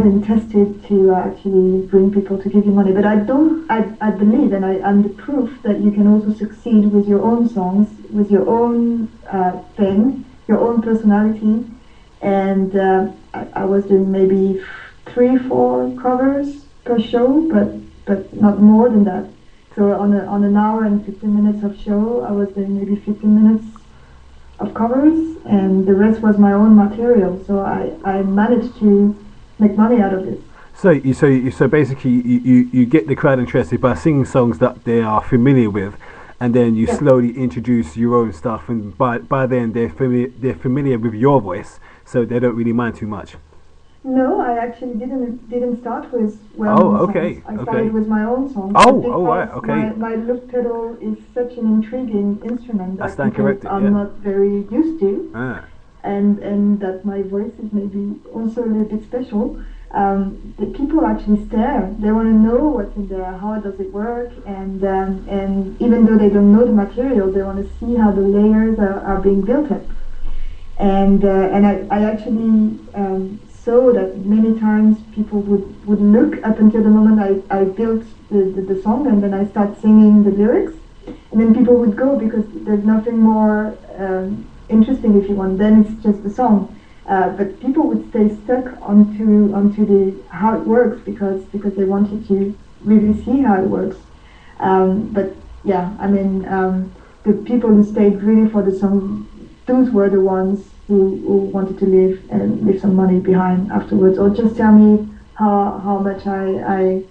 and tested to actually bring people to give you money. But I don't. I believe, and I'm the proof that you can also succeed with your own songs, with your own thing, your own personality. And I was doing maybe 3, 4 covers per show, but not more than that. So on an hour and 15 minutes of show, I was doing maybe 15 minutes of covers, and the rest was my own material. So I managed to make money out of this. So basically, you get the crowd interested by singing songs that they are familiar with, and then you slowly introduce your own stuff, and by then they're familiar with your voice, so they don't really mind too much. No, I actually didn't start with Okay, songs. I started with my own songs. Right, okay. My loop pedal is such an intriguing instrument that people are not very used to, and that my voice is maybe also a little bit special. The people actually stare. They want to know what's in there, how does it work, and even though they don't know the material, they want to see how the layers are being built up. And I actually saw that many times people would look up until the moment I built the song, and then I start singing the lyrics, and then people would go because there's nothing more interesting, if you want. Then it's just the song. But people would stay stuck onto the how it works because they wanted to really see how it works. But yeah, I mean, the people who stayed really for the song, those were the ones who wanted to leave some money behind afterwards, or just tell me how much I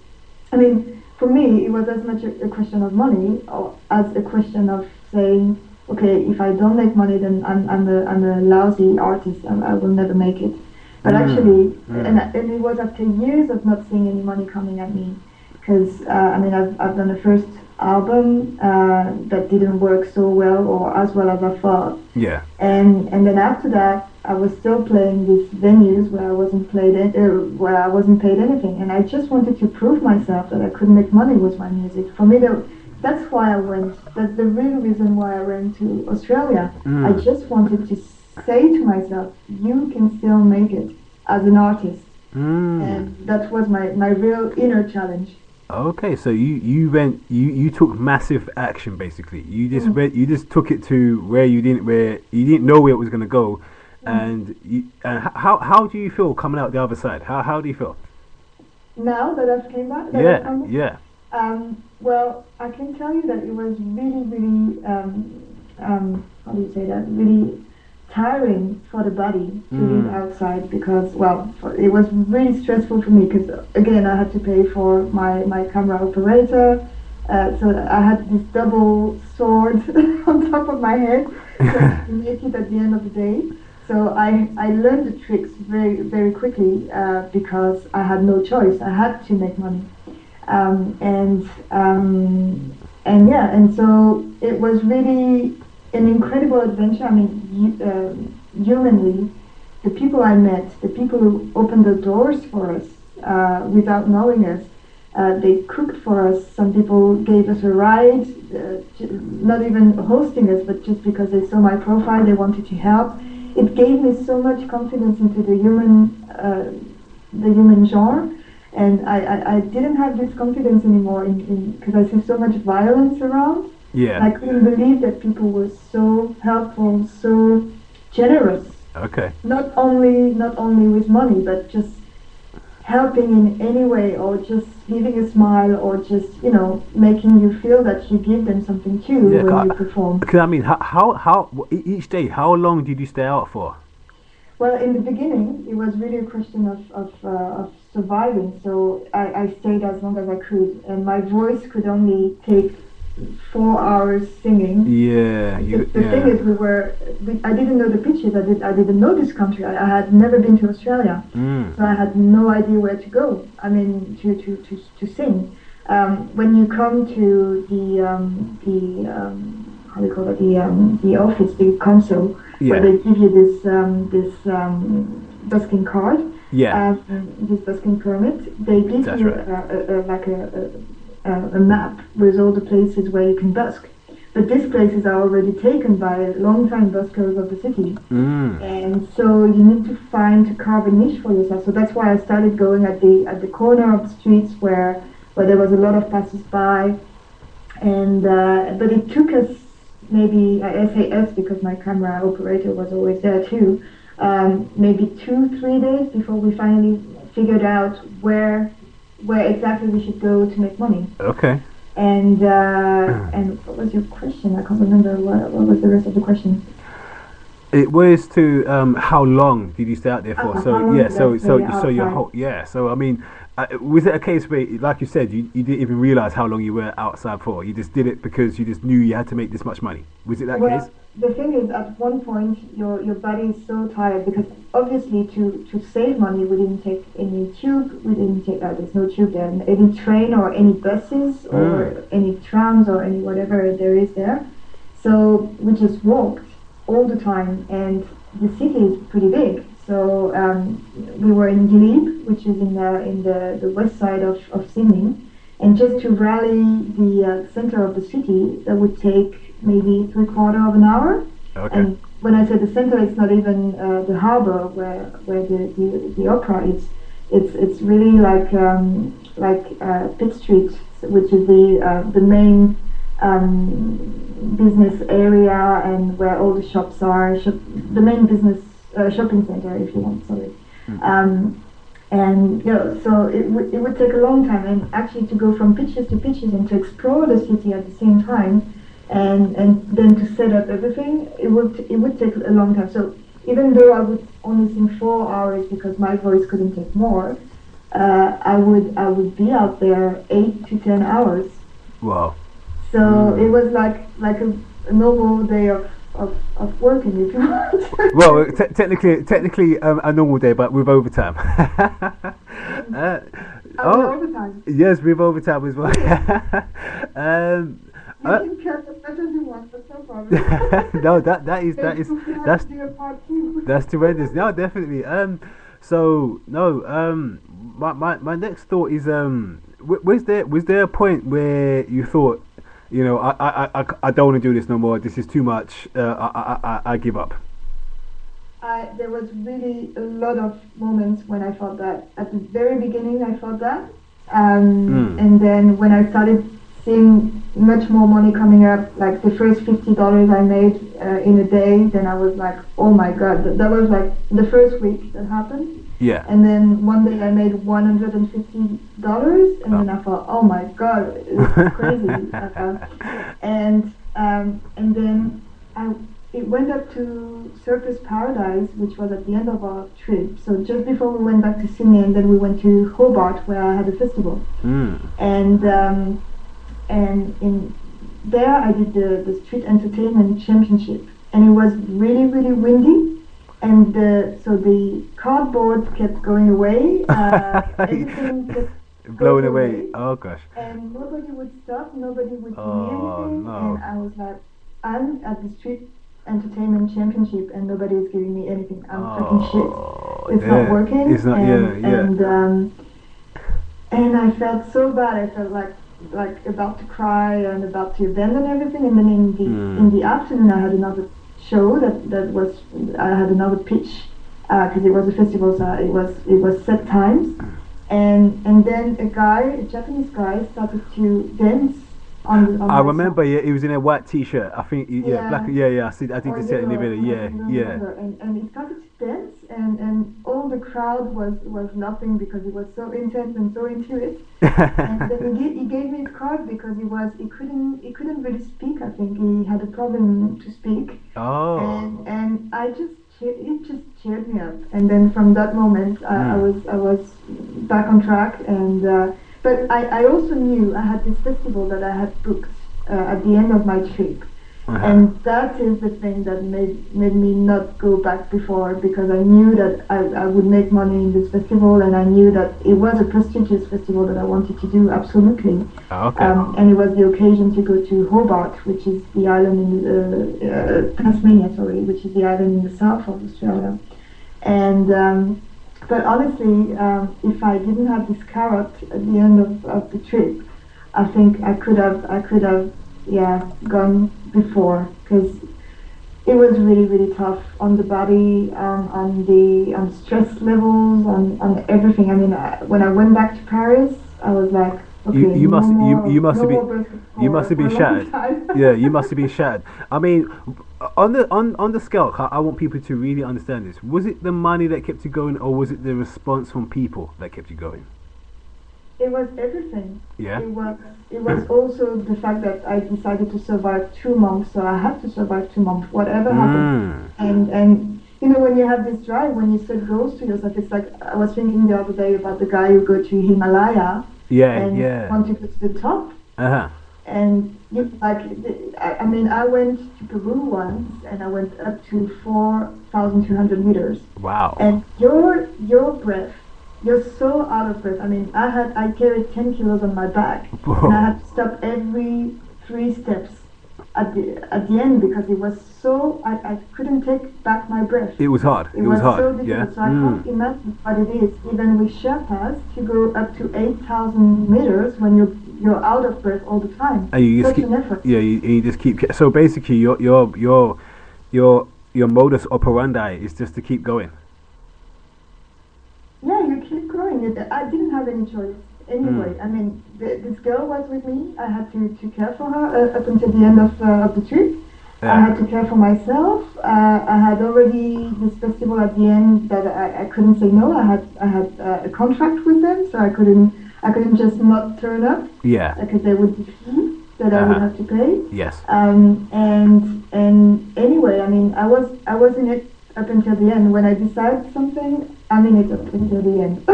mean, for me it was as much a question of money or as a question of saying, okay, if I don't make money, then I'm a lousy artist and I will never make it. But actually, and it was after years of not seeing any money coming at me, because I mean, I've done the first album that didn't work so well or as well as I thought. Yeah. And then after that, I was still playing these venues where I wasn't paid anything, and I just wanted to prove myself that I could make money with my music. For me, that's why I went. That's the real reason why I went to Australia. I just wanted to say to myself, you can still make it as an artist. And that was my real inner challenge. Okay, so you took massive action basically. You just took it to where you didn't know where it was going to go, and how do you feel coming out the other side? How do you feel now that I've came back? Yeah. Well, I can tell you that it was really how do you say that? Really tiring for the body to live outside, because it was really stressful for me, because again I had to pay for my camera operator, so I had this double sword on top of my head to make it at the end of the day. So I learned the tricks very, very quickly because I had no choice. I had to make money. And so it was really an incredible adventure. I mean, humanly, the people I met, the people who opened the doors for us without knowing us, they cooked for us. Some people gave us a ride, not even hosting us, but just because they saw my profile, they wanted to help. It gave me so much confidence into the human genre. And I didn't have this confidence anymore because I see so much violence around. Yeah. I couldn't believe that people were so helpful, so generous. Okay. Not only with money, but just helping in any way, or just giving a smile, or just making you feel that you give them something too when you perform. Because I mean, how each day, how long did you stay out for? Well, in the beginning, it was really a question of surviving. So I stayed as long as I could, and my voice could only take 4 hours singing. Yeah. The thing is, I didn't know the pitches. I didn't know this country. I had never been to Australia, so I had no idea where to go. I mean, to sing. When you come to the how do you call it, the office, the console, where they give you this busking card, this busking permit. They give you like a map with all the places where you can busk. but these places are already taken by long-time buskers of the city. And so you need to carve a niche for yourself. So that's why I started going at the corner of the streets where there was a lot of passers-by. And but it took us maybe, I say us because my camera operator was always there too, maybe 2-3 days before we finally figured out where exactly we should go to make money. Okay. And what was your question? I can't remember what was the rest of the question. It was to how long did you stay out there for? So yeah, so your whole So I mean, was it a case where, like you said, you didn't even realize how long you were outside for? You just did it because you just knew you had to make this much money. Was it that case? The thing is, at one point, your body is so tired because obviously to save money, we didn't take any tube. We didn't take there's no tube there, any train or any buses or any trams or any whatever there is there. So we just walked all the time, and the city is pretty big. So we were in Glebe, which is in the west side of Sydney, and just to rally the center of the city, that would take maybe 3/4 of an hour. Okay. And when I say the center, it's not even the harbor where the opera is. It's really like Pitt Street, which is the main business area and where all the shops are. The main business shopping center, if you want. Sorry. And so it would take a long time, and actually to go from pitches to pitches and to explore the city at the same time. And then to set up everything, it would take a long time. So even though I would only sing 4 hours because my voice couldn't take more, I would be out there 8 to 10 hours. Wow! So it was like a normal day of working, if you want. Well, technically a normal day, but with overtime. Overtime. Yes, with overtime as well. You can cut as much as you want, that's no problem. No, that's tremendous. No, definitely. So no, my next thought is was there a point where you thought, I don't want to do this no more, this is too much, I give up? There was really a lot of moments when I thought that. At the very beginning I thought that, and then when I started seeing much more money coming up, like the first $50 I made in a day, then I was like, oh my god, that was like the first week that happened. Yeah. And then one day I made $150, and then I thought, oh my god, it's crazy. And then it went up to Surfers Paradise, which was at the end of our trip. So just before we went back to Sydney, and then we went to Hobart, where I had a festival. And in there I did the Street Entertainment Championship, and it was really, really windy, and so the cardboard kept going away, everything kept blowing away. Oh gosh. And nobody would stop, nobody would give me anything, and I was like, I'm at the Street Entertainment Championship and nobody is giving me anything. I'm fucking shit. It's not working. It's not, and I felt so bad. I felt like about to cry and about to abandon everything. And then in the afternoon I had another show that was I had another pitch because it was a festival, so it was set times. And then a Japanese guy started to dance on I remember, he was in a white t-shirt. I think, black. I did see it in the video. And he started to dance, and all the crowd was laughing because he was so intense and so into it. And then he gave me his card because he couldn't really speak. I think he had a problem to speak. Oh. And it just cheered me up. And then from that moment, I was back on track. And but I also knew I had this festival that I had booked at the end of my trip. And that is the thing that made me not go back before, because I knew that I would make money in this festival, and I knew that it was a prestigious festival that I wanted to do, absolutely. And it was the occasion to go to Hobart, which is the island in Tasmania, which is the island in the south of Australia. And but honestly, if I didn't have this carrot at the end of the trip, I think I could have yeah, gone before, because it was really, really tough on the body, on stress levels, on everything. I mean, when I went back to Paris, I was like, okay, no more birth you must control have for been a long shattered. time. Yeah, you must have been shattered. I mean, on the scale, I want people to really understand this. Was it the money that kept you going, or was it the response from people that kept you going? It was everything. Yeah. It was also the fact that I decided to survive 2 months, so I had to survive 2 months, whatever happened. And you know, when you have this drive, when you set goals to yourself, it's like I was thinking the other day about the guy who go to Himalaya Yeah, and yeah. want to go to the top. Uh huh. And you, like, I mean, I went to Peru once, and I went up to 4,200 meters. Wow. And your breath, you're so out of breath. I mean, I carried 10 kilos on my back, Whoa. and I had to stop every 3 steps at the end because it was so I couldn't take back my breath. It was hard. It was hard. so difficult. Yeah. So I can't imagine what it is, even with Sherpas, to go up to 8,000 meters when you're out of breath all the time. And you just Such keep, an effort. yeah, you just keep. So basically, your modus operandi is just to keep going. Yeah, you keep growing. I didn't have any choice anyway. I mean, this girl was with me. I had to care for her up until the end of the trip. Yeah. I had to care for myself. I had already this festival at the end that I couldn't say no. I had a contract with them, so I couldn't just not turn up. Yeah. Because there would be fees that I would have to pay. Yes. And anyway, I mean, I was in it up until the end. When I decide something, I'm in it up until the end.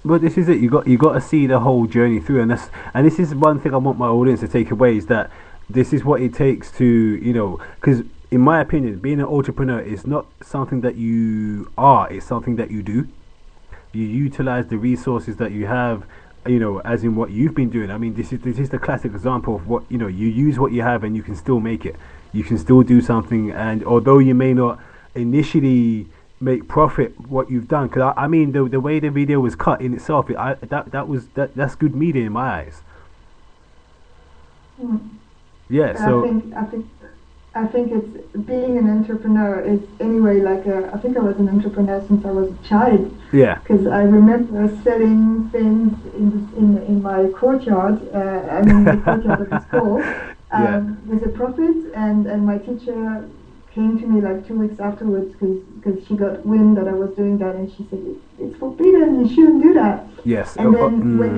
But this is it. You got to see the whole journey through, and this is one thing I want my audience to take away, is that this is what it takes to, you know, because in my opinion, being an entrepreneur is not something that you are; it's something that you do. You utilize the resources that you have, you know, as in what you've been doing. I mean, this is the classic example of what, you know, you use what you have and you can still make it. You can still do something, and although you may not initially make profit what you've done, because I mean the way the video was cut in itself, that's good media in my eyes. Yeah. So I think it's being an entrepreneur is anyway like I think I was an entrepreneur since I was a child. Yeah. Because I remember selling things in my courtyard. I mean the courtyard of the school with a profit, and my teacher came to me like 2 weeks afterwards because she got wind that I was doing that, and she said it's forbidden, you shouldn't do that. Yes. And then when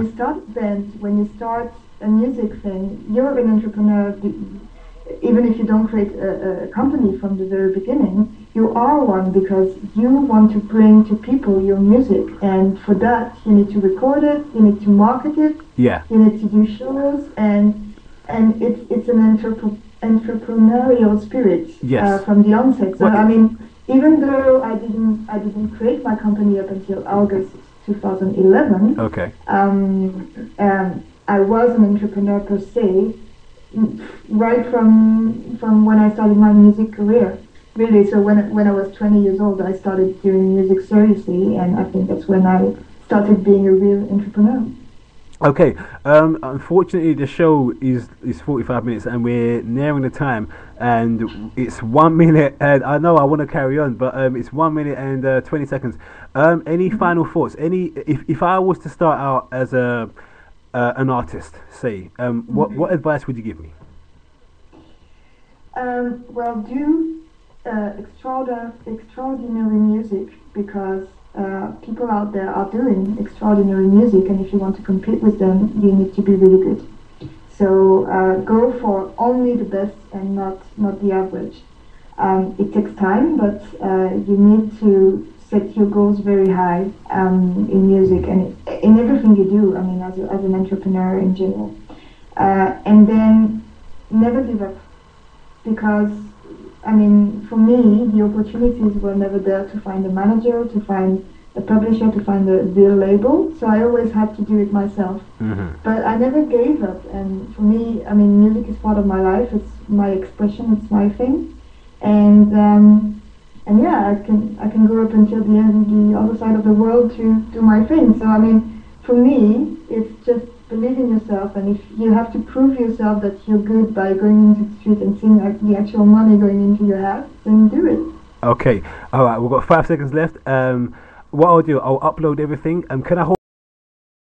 you start a music thing, you're an entrepreneur. Even if you don't create a company from the very beginning, you are one because you want to bring to people your music, and for that you need to record it, you need to market it, yeah, you need to do shows, and it's an entrepreneurial spirit from the onset. So I mean, even though I didn't create my company up until August 2011, okay, I was an entrepreneur per se, right from when I started my music career, really. So when I was 20 years old, I started doing music seriously, and I think that's when I started being a real entrepreneur. Okay, unfortunately the show is 45 minutes and we're nearing the time, and it's 1 minute, and I know I want to carry on, but it's 1 minute and 20 seconds. Any final thoughts? If I was to start out as an artist, say, what advice would you give me? Well, do extraordinary music, because people out there are doing extraordinary music, and if you want to compete with them, you need to be really good. So go for only the best and not the average. It takes time, but you need to set your goals very high in music and in everything you do. I mean, as an entrepreneur in general, and then never give up, because I mean, for me, the opportunities were never there to find a manager, to find a publisher, to find a real label. So I always had to do it myself. Mm-hmm. But I never gave up. And for me, I mean, music is part of my life. It's my expression. It's my thing. And yeah, I can go up until the other side of the world to do my thing. So I mean, for me, it's just believe in yourself, and if you have to prove yourself that you're good by going into the street and seeing the actual money going into your house, then do it. Okay, all right, we've got 5 seconds left. What I'll do, I'll upload everything. Can I hold